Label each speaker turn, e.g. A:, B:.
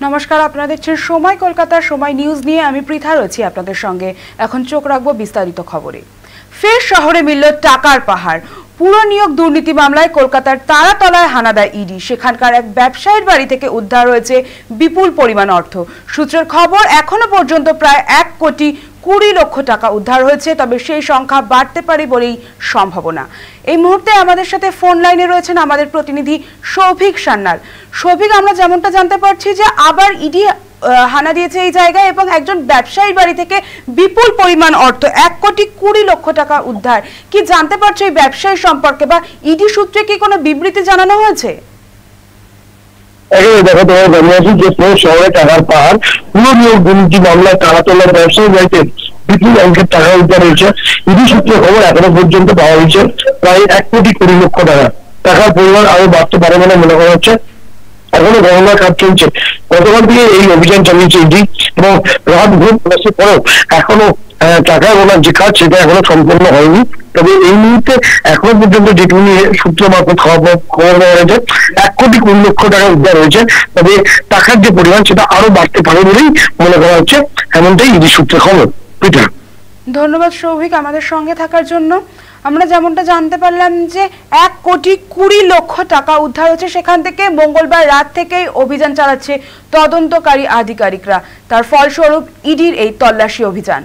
A: নমস্কার, আপনারা দেখছেন সময় কলকাতার সময় নিউজ নিয়ে আমি পৃথা রয়েছি আপনাদের সঙ্গে। এখন চোখ রাখবো বিস্তারিত খবরে। ফের শহরে মিলল টাকার পাহাড়। পুরো নিয়োগ দুর্নীতি মামলায় কলকাতার তারাতলায় হানা দেয় ইডি। সেখানকার এক ব্যবসায়ীর বাড়ি থেকে উদ্ধার হয়েছে বিপুল পরিমাণ অর্থ। সূত্রের খবর, এখনো পর্যন্ত প্রায় 1,20 লক্ষ টাকা উদ্ধার হয়েছে, তবে সেই সংখ্যা বাড়তে পারে বলেই সম্ভাবনা। এই মুহূর্তে আমাদের সাথে ফোন লাইনে রয়েছেন আমাদের প্রতিনিধি সৌভিক সান্যাল। সৌভিক, আমরা যেমনটা জানতে পারছি যে আবার ইডি হানা দিয়েছে এই জায়গায় এবং একজন ব্যবসায়ীর বাড়ি থেকে বিপুল পরিমাণ অর্থ 1,20 লক্ষ টাকা উদ্ধার। কি জানতে পারছো এই ব্যবসায়ী সম্পর্কে, বা ইডি সূত্রে কি কোনো বিবৃতি জানানো হয়েছে?
B: দেখো, তোমার জানিয়েছি যে শহরে টাকার পাহাড়। পুরো নিয়োগ দুর্নীতি মামলায় তারাতলার ব্যবসায়ী বাড়িতে বিপুল অঙ্কের টাকা উদ্ধার হয়েছে। ইডি সূত্রে খবর, এখনো পর্যন্ত পাওয়া হয়েছে প্রায় 1,20 লক্ষ টাকা। টাকার পরিমাণ আরো বাড়তে পারে বলে মনে করা হচ্ছে। এখনো গণনার কাজ চলছে। গতকাল থেকে এই অভিযান চালিয়েছে ইডি এবং রাত ভোর প্রকাশের পরেও এখনো টাকা গোনার যে কাজ সেটা এখনো সম্পূর্ণ হয়নি। তবে এই মুহূর্তে এখনো পর্যন্ত যেটুকু নিয়ে সূত্র মারফত খবর দেওয়া হয়েছে 1,20 লক্ষ টাকা উদ্ধার হয়েছে। তবে টাকার যে পরিমাণ সেটা আরো বাড়তে পারে বলেই মনে করা হচ্ছে, এমনটাই ইডি সূত্রে খবর।
A: ধন্যবাদ সৌভিক আমাদের সঙ্গে থাকার জন্য। আমরা যেমনটা জানতে পারলাম যে 1,20 লক্ষ টাকা উদ্ধার হচ্ছে। সেখান থেকে মঙ্গলবার রাত থেকেই অভিযান চালাচ্ছে তদন্তকারী আধিকারিকরা। তার ফলস্বরূপ ইডির এই তল্লাশি অভিযান।